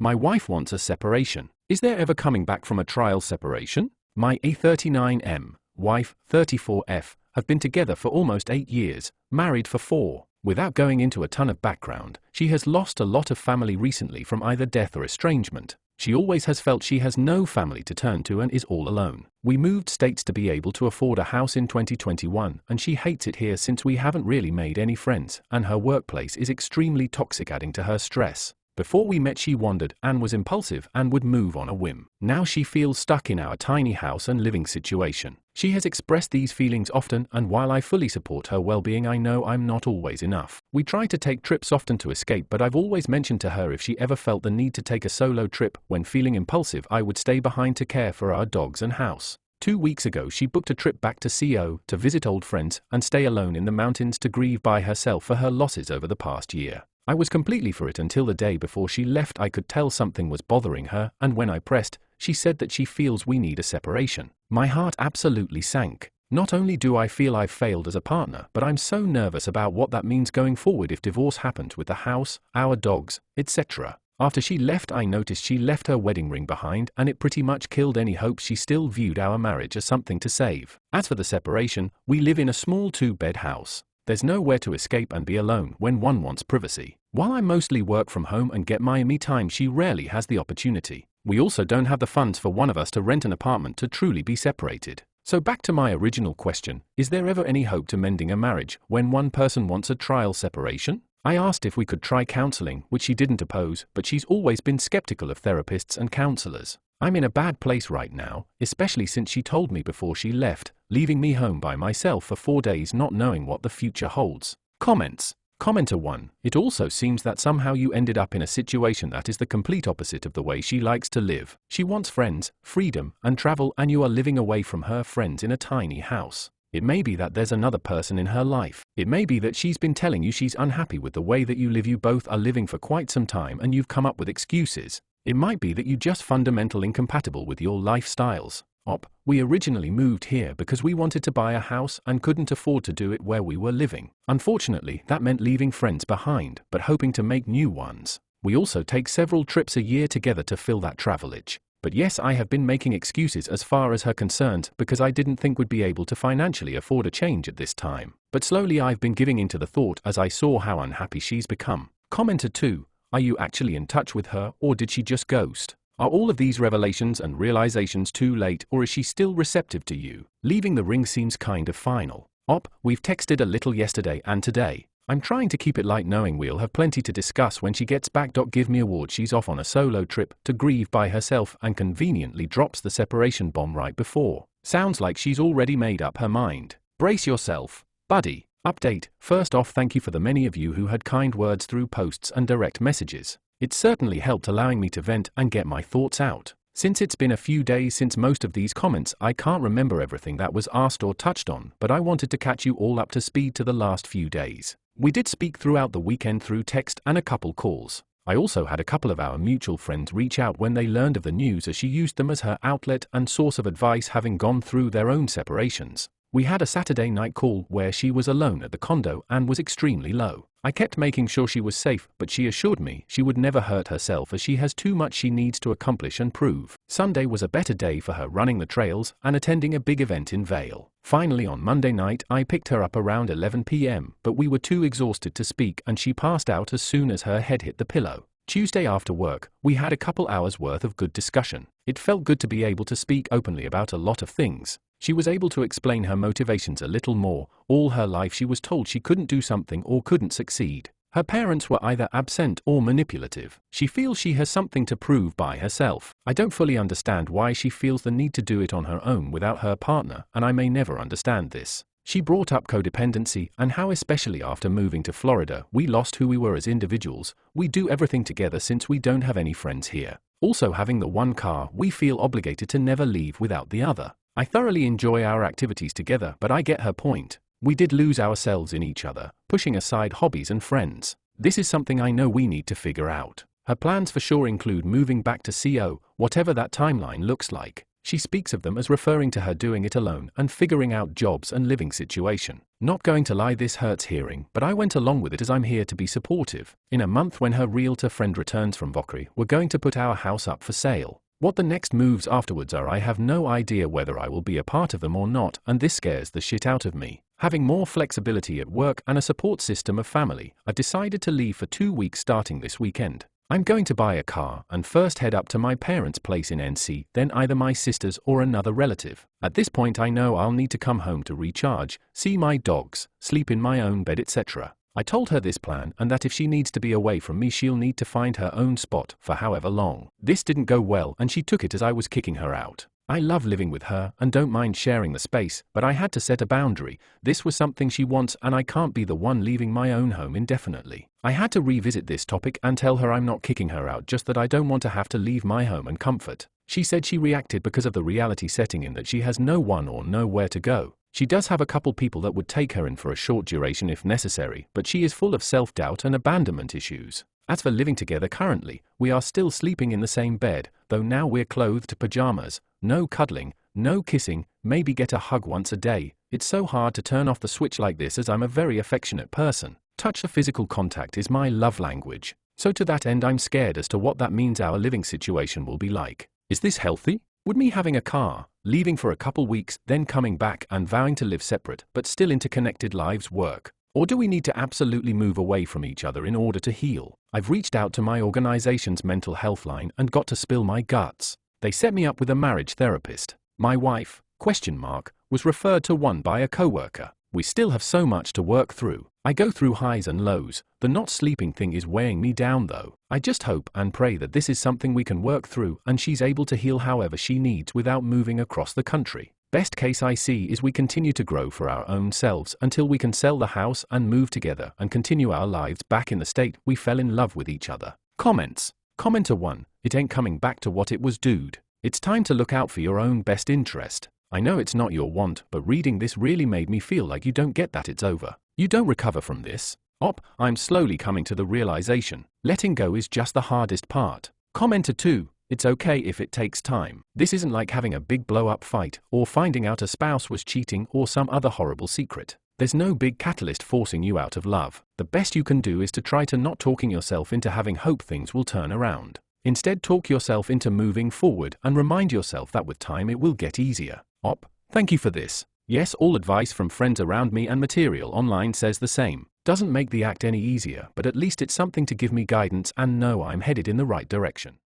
My wife wants a separation. Is there ever coming back from a trial separation? My A39M, wife, 34F, have been together for almost 8 years, married for 4. Without going into a ton of background, she has lost a lot of family recently from either death or estrangement. She always has felt she has no family to turn to and is all alone. We moved states to be able to afford a house in 2021, and she hates it here since we haven't really made any friends, and her workplace is extremely toxic, adding to her stress. Before we met she wandered and was impulsive and would move on a whim. Now she feels stuck in our tiny house and living situation. She has expressed these feelings often, and while I fully support her well-being, I know I'm not always enough. We try to take trips often to escape, but I've always mentioned to her if she ever felt the need to take a solo trip when feeling impulsive, I would stay behind to care for our dogs and house. 2 weeks ago she booked a trip back to CO to visit old friends and stay alone in the mountains to grieve by herself for her losses over the past year. I was completely for it until the day before she left. I could tell something was bothering her, and when I pressed, she said that she feels we need a separation. My heart absolutely sank. Not only do I feel I've failed as a partner, but I'm so nervous about what that means going forward if divorce happened with the house, our dogs, etc. After she left, I noticed she left her wedding ring behind, and it pretty much killed any hopes she still viewed our marriage as something to save. As for the separation, we live in a small 2-bed house. There's nowhere to escape and be alone when one wants privacy. While I mostly work from home and get my me time, she rarely has the opportunity. We also don't have the funds for one of us to rent an apartment to truly be separated. So back to my original question, is there ever any hope to mending a marriage when one person wants a trial separation? I asked if we could try counseling, which she didn't oppose, but she's always been skeptical of therapists and counselors. I'm in a bad place right now, especially since she told me before she left, leaving me home by myself for 4 days not knowing what the future holds. Comments. Commenter 1. It also seems that somehow you ended up in a situation that is the complete opposite of the way she likes to live. She wants friends, freedom, and travel, and you are living away from her friends in a tiny house. It may be that there's another person in her life. It may be that she's been telling you she's unhappy with the way that you live. You both are living for quite some time and you've come up with excuses. It might be that you just fundamentally incompatible with your lifestyles. We originally moved here because we wanted to buy a house and couldn't afford to do it where we were living. Unfortunately, that meant leaving friends behind, but hoping to make new ones. We also take several trips a year together to fill that travelage. But yes, I have been making excuses as far as her concerned because I didn't think we'd be able to financially afford a change at this time. But slowly I've been giving into the thought as I saw how unhappy she's become. Commenter 2. Are you actually in touch with her, or did she just ghost? Are all of these revelations and realizations too late, or is she still receptive to you? Leaving the ring seems kind of final. We've texted a little yesterday and today. I'm trying to keep it light knowing we'll have plenty to discuss when she gets back. Give me a ward. She's off on a solo trip to grieve by herself and conveniently drops the separation bomb right before. Sounds like she's already made up her mind. Brace yourself, buddy. Update. First off, thank you for the many of you who had kind words through posts and direct messages. It certainly helped allowing me to vent and get my thoughts out. Since it's been a few days since most of these comments, I can't remember everything that was asked or touched on, but I wanted to catch you all up to speed to the last few days. We did speak throughout the weekend through text and a couple calls. I also had a couple of our mutual friends reach out when they learned of the news, as she used them as her outlet and source of advice, having gone through their own separations. We had a Saturday night call where she was alone at the condo and was extremely low. I kept making sure she was safe, but she assured me she would never hurt herself as she has too much she needs to accomplish and prove. Sunday was a better day for her, running the trails and attending a big event in Vale. Finally, on Monday night, I picked her up around 11 p.m, but we were too exhausted to speak and she passed out as soon as her head hit the pillow. Tuesday after work, we had a couple hours worth of good discussion. It felt good to be able to speak openly about a lot of things. She was able to explain her motivations a little more. All her life she was told she couldn't do something or couldn't succeed. Her parents were either absent or manipulative. She feels she has something to prove by herself. I don't fully understand why she feels the need to do it on her own without her partner, and I may never understand this. She brought up codependency and how, especially after moving to Florida, we lost who we were as individuals. We do everything together since we don't have any friends here. Also, having the one car, we feel obligated to never leave without the other. I thoroughly enjoy our activities together, but I get her point. We did lose ourselves in each other, pushing aside hobbies and friends. This is something I know we need to figure out. Her plans for sure include moving back to CO, whatever that timeline looks like. She speaks of them as referring to her doing it alone and figuring out jobs and living situation. Not going to lie, this hurts hearing, but I went along with it as I'm here to be supportive. In a month, when her realtor friend returns from Valkyrie, we're going to put our house up for sale. What the next moves afterwards are, I have no idea whether I will be a part of them or not, and this scares the shit out of me. Having more flexibility at work and a support system of family, I've decided to leave for 2 weeks starting this weekend. I'm going to buy a car and first head up to my parents' place in NC, then either my sister's or another relative. At this point I know I'll need to come home to recharge, see my dogs, sleep in my own bed, etc. I told her this plan and that if she needs to be away from me she'll need to find her own spot for however long. This didn't go well and she took it as I was kicking her out. I love living with her and don't mind sharing the space, but I had to set a boundary. This was something she wants and I can't be the one leaving my own home indefinitely. I had to revisit this topic and tell her I'm not kicking her out, just that I don't want to have to leave my home and comfort. She said she reacted because of the reality setting in that she has no one or nowhere to go. She does have a couple people that would take her in for a short duration if necessary, but she is full of self-doubt and abandonment issues. As for living together currently, we are still sleeping in the same bed, though now we're clothed pajamas, no cuddling, no kissing, maybe get a hug once a day. It's so hard to turn off the switch like this as I'm a very affectionate person. Touch or physical contact is my love language. So to that end I'm scared as to what that means our living situation will be like. Is this healthy? Would me having a car, leaving for a couple weeks, then coming back and vowing to live separate but still interconnected lives work? Or do we need to absolutely move away from each other in order to heal? I've reached out to my organization's mental health line and got to spill my guts. They set me up with a marriage therapist. My wife, was referred to one by a coworker. We still have so much to work through. I go through highs and lows. The not sleeping thing is weighing me down though. I just hope and pray that this is something we can work through and she's able to heal however she needs without moving across the country. Best case I see is we continue to grow for our own selves until we can sell the house and move together and continue our lives back in the state we fell in love with each other. Comments. Commenter 1. It ain't coming back to what it was, dude. It's time to look out for your own best interest. I know it's not your want, but reading this really made me feel like you don't get that it's over. You don't recover from this. I'm slowly coming to the realization. Letting go is just the hardest part. Commenter 2. It's okay if it takes time. This isn't like having a big blow-up fight, or finding out a spouse was cheating or some other horrible secret. There's no big catalyst forcing you out of love. The best you can do is to try to not talking yourself into having hope things will turn around. Instead, talk yourself into moving forward and remind yourself that with time it will get easier. Thank you for this. Yes, all advice from friends around me and material online says the same. Doesn't make the act any easier, but at least it's something to give me guidance and know I'm headed in the right direction.